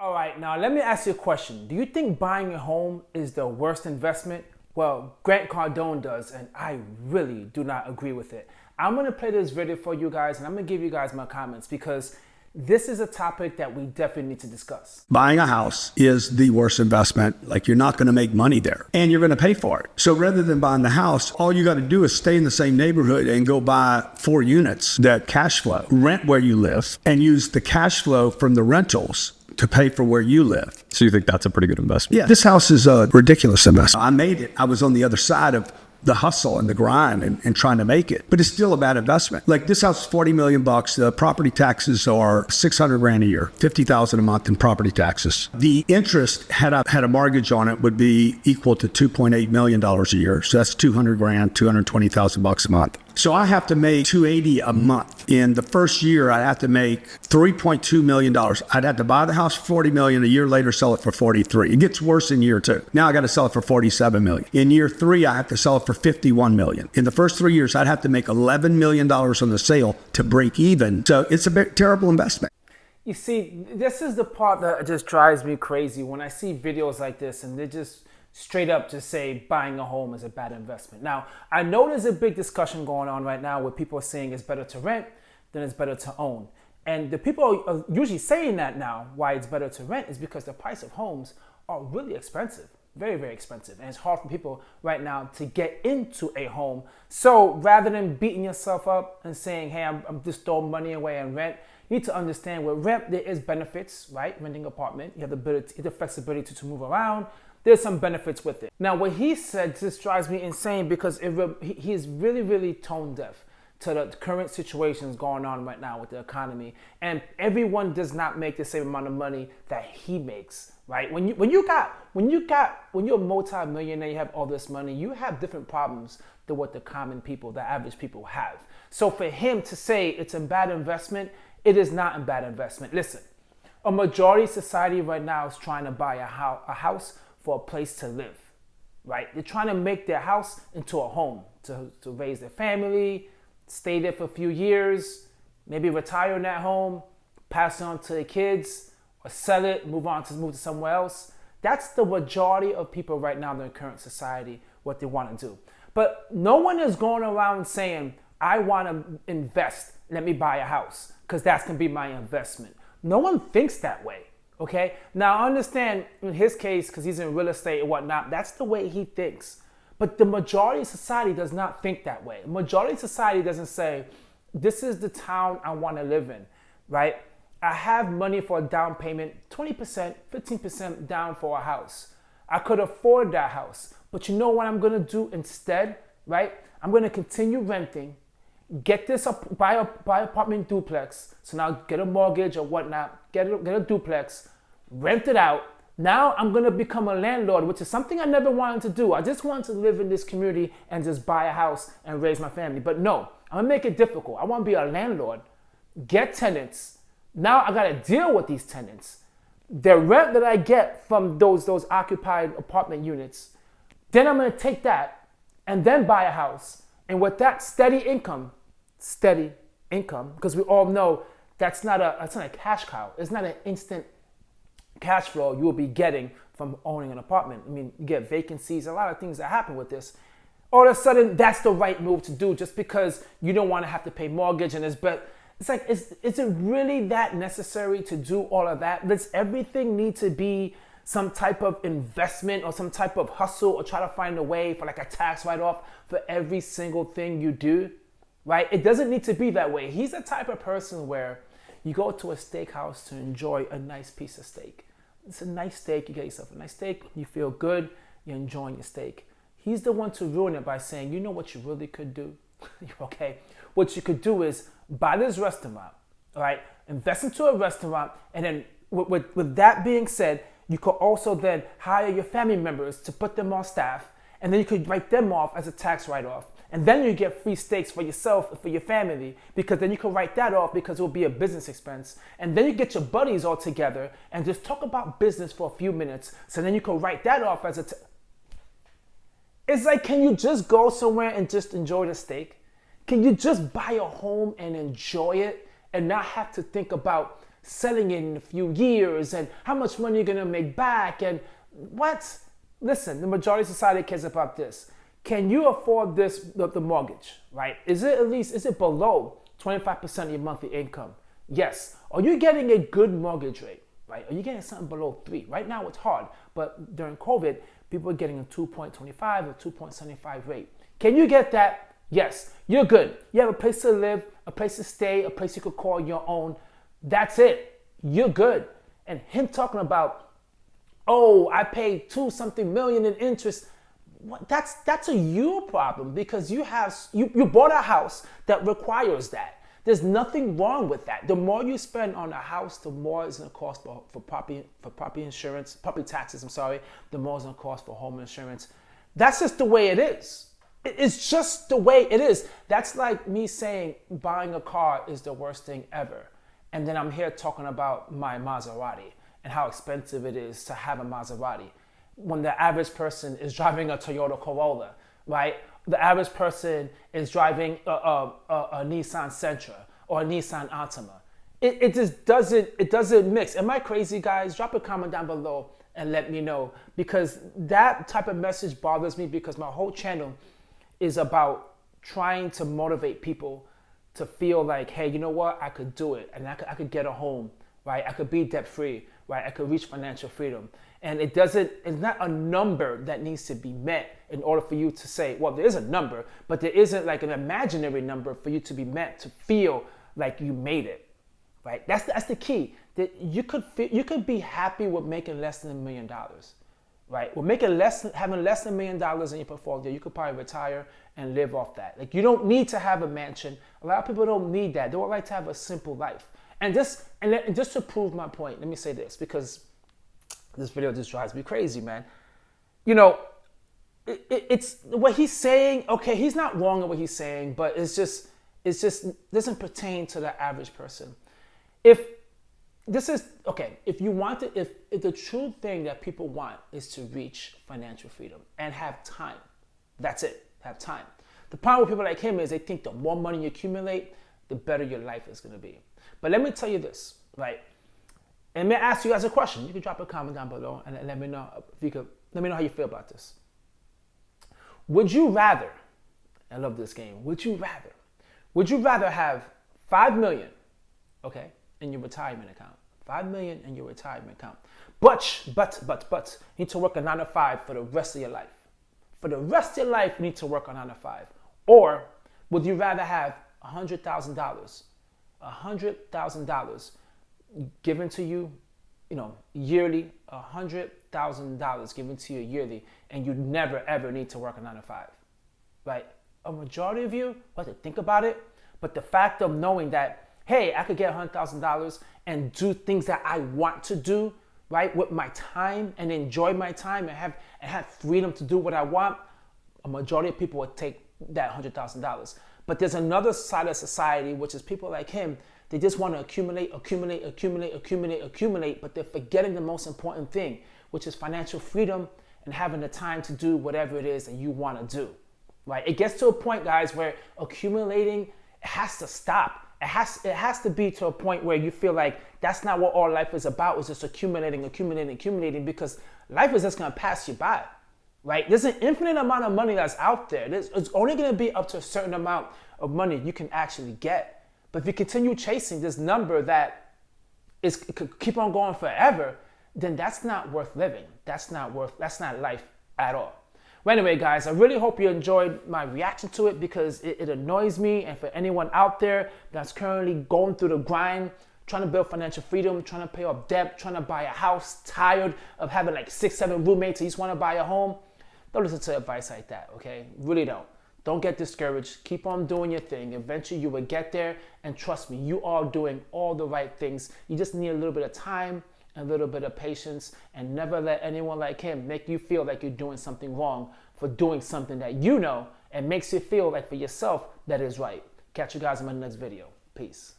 All right, now let me ask you a question. Do you think buying a home is the worst investment? Well, Grant Cardone does, and I really do not agree with it. I'm gonna play this video for you guys, and I'm gonna give you guys my comments because this is a topic that we definitely need to discuss. Buying a house is the worst investment. Like, you're not going to make money there and you're going to pay for it. So rather than buying the house, all you got to do is stay in the same neighborhood and go buy 4 units that cash flow, rent where you live, and use the cash flow from the rentals to pay for where you live. So you think that's a pretty good investment? Yeah, this house is a ridiculous investment. I made it. I was on the other side of the hustle and the grind and trying to make it, but it's still a bad investment. Like, this house is $40 million. The property taxes are $600,000 a year, $50,000 a month in property taxes. The interest, had I had a mortgage on it, would be equal to $2.8 million a year. So that's $200,000, $220,000 a month. So I have to make $280 a month. In the first year, I have to make $3.2 million. I'd have to buy the house for $40 million. A year later, sell it for $43. It gets worse in year 2. Now I got to sell it for $47 million. In year 3, I have to sell it for $51 million. In the first 3 years, I'd have to make $11 million on the sale to break even. So it's a terrible investment. You see, this is the part that just drives me crazy when I see videos like this and they just straight up just say buying a home is a bad investment. Now, I know there's a big discussion going on right now where people are saying it's better to rent than it's better to own. And the people are usually saying that now, why it's better to rent is because the price of homes are really expensive. Very, very expensive. And it's hard for people right now to get into a home. So rather than beating yourself up and saying, hey, I'm just throwing money away and rent, you need to understand with rent, there is benefits, right? Renting an apartment, you have the ability, the flexibility to move around. There's some benefits with it. Now, what he said just drives me insane because he is really, really tone deaf to the current situations going on right now with the economy. And everyone does not make the same amount of money that he makes, right? When you're a multi-millionaire, you have all this money, you have different problems than what the common people, the average people have. So for him to say it's a bad investment, it is not a bad investment. Listen, a majority of society right now is trying to buy a house for a place to live, right? They're trying to make their house into a home to raise their family, stay there for a few years, maybe retire in that home, pass it on to their kids, or sell it, move to somewhere else. That's the majority of people right now in the current society, what they want to do. But no one is going around saying, I want to invest, let me buy a house, because that's going to be my investment. No one thinks that way. Okay, now I understand in his case, because he's in real estate and whatnot, that's the way he thinks. But the majority of society does not think that way. The majority of society doesn't say, this is the town I want to live in, right? I have money for a down payment, 20%, 15% down for a house. I could afford that house. But you know what I'm going to do instead, right? I'm going to continue renting, get this up, buy apartment duplex. So now get a mortgage or whatnot, get a duplex, rent it out. Now I'm gonna become a landlord, which is something I never wanted to do. I just wanted to live in this community and just buy a house and raise my family. But no, I'm gonna make it difficult. I wanna be a landlord, get tenants. Now I gotta deal with these tenants. The rent that I get from those occupied apartment units, then I'm gonna take that and then buy a house. And with that steady income, because we all know that's not a cash cow. It's not an instant cash flow you will be getting from owning an apartment. I mean, you get vacancies, a lot of things that happen with this. All of a sudden, that's the right move to do just because you don't want to have to pay mortgage and it's like, is it really that necessary to do all of that? Does everything need to be some type of investment or some type of hustle or try to find a way for like a tax write-off for every single thing you do, right? It doesn't need to be that way. He's the type of person where you go to a steakhouse to enjoy a nice piece of steak. It's a nice steak, you get yourself a nice steak, you feel good, you're enjoying your steak. He's the one to ruin it by saying, you know what you really could do? Okay, what you could do is buy this restaurant, all right? Invest into a restaurant, and then with that being said, you could also then hire your family members to put them on staff, and then you could write them off as a tax write-off. And then you get free steaks for yourself and for your family, because then you can write that off because it will be a business expense. And then you get your buddies all together and just talk about business for a few minutes. So then you can write that off as It's like, can you just go somewhere and just enjoy the steak? Can you just buy a home and enjoy it and not have to think about selling it in a few years and how much money you're gonna make back and what? Listen, the majority of society cares about this. Can you afford the mortgage, right? Is it below 25% of your monthly income? Yes. Are you getting a good mortgage rate, right? Are you getting something below 3? Right now it's hard, but during COVID, people are getting a 2.25 or 2.75 rate. Can you get that? Yes. You're good. You have a place to live, a place to stay, a place you could call your own. That's it. You're good. And him talking about, oh, I paid 2-something million in interest. What? That's a you problem because you bought a house that requires that. There's nothing wrong with that. The more you spend on a house, the more it's going to cost for property insurance, property taxes. I'm sorry. The more it's going to cost for home insurance. That's just the way it is. It's just the way it is. That's like me saying buying a car is the worst thing ever, and then I'm here talking about my Maserati and how expensive it is to have a Maserati when the average person is driving a Toyota Corolla, right? The average person is driving a Nissan Sentra or a Nissan Altima. It just doesn't mix. Am I crazy, guys? Drop a comment down below and let me know, because that type of message bothers me, because my whole channel is about trying to motivate people to feel like, hey, you know what? I could do it, and I could get a home, right? I could be debt free, right? I could reach financial freedom. And it's not a number that needs to be met in order for you to say, well, there is a number, but there isn't like an imaginary number for you to be met to feel like you made it, right? That's the key. That you could be happy with making less than $1 million, right? Well, having less than $1 million in your portfolio, you could probably retire and live off that. Like, you don't need to have a mansion. A lot of people don't need that. They would like to have a simple life. And just to prove my point, let me say this, because this video just drives me crazy, man. You know, it's what he's saying. Okay, he's not wrong in what he's saying, but it's just doesn't pertain to the average person. If you want to, if the true thing that people want is to reach financial freedom and have time, that's it. Have time. The problem with people like him is they think the more money you accumulate, the better your life is going to be. But let me tell you this, right? And may I ask you guys a question? You can drop a comment down below and let me know let me know how you feel about this. Would you rather, I love this game, would you rather have 5 million, okay, in your retirement account? 5 million in your retirement account. But you need to work a 9 to 5 for the rest of your life. For the rest of your life, you need to work a 9 to 5. Or would you rather have $100,000 given to you, yearly, $100,000 given to you yearly, and you never ever need to work a 9 to 5, right? A majority of you have to think about it, but the fact of knowing that, hey, I could get $100,000 and do things that I want to do, right, with my time, and enjoy my time and have freedom to do what I want, a majority of people would take that $100,000. But there's another side of society, which is people like him. They just want to accumulate, but they're forgetting the most important thing, which is financial freedom and having the time to do whatever it is that you want to do, right? It gets to a point, guys, where accumulating has to stop. It has to be to a point where you feel like that's not what all life is about, is just accumulating, because life is just going to pass you by, right? There's an infinite amount of money that's out there. It's only going to be up to a certain amount of money you can actually get. But if you continue chasing this number that could keep on going forever, then that's not worth living. That's not life at all. Well, anyway, guys, I really hope you enjoyed my reaction to it, because it annoys me. And for anyone out there that's currently going through the grind, trying to build financial freedom, trying to pay off debt, trying to buy a house, tired of having like 6-7 roommates, you just want to buy a home, don't listen to advice like that, okay? Really don't. Don't get discouraged. Keep on doing your thing. Eventually you will get there. And trust me, you are doing all the right things. You just need a little bit of time, a little bit of patience, and never let anyone like him make you feel like you're doing something wrong for doing something that you know and makes you feel like for yourself that is right. Catch you guys in my next video. Peace.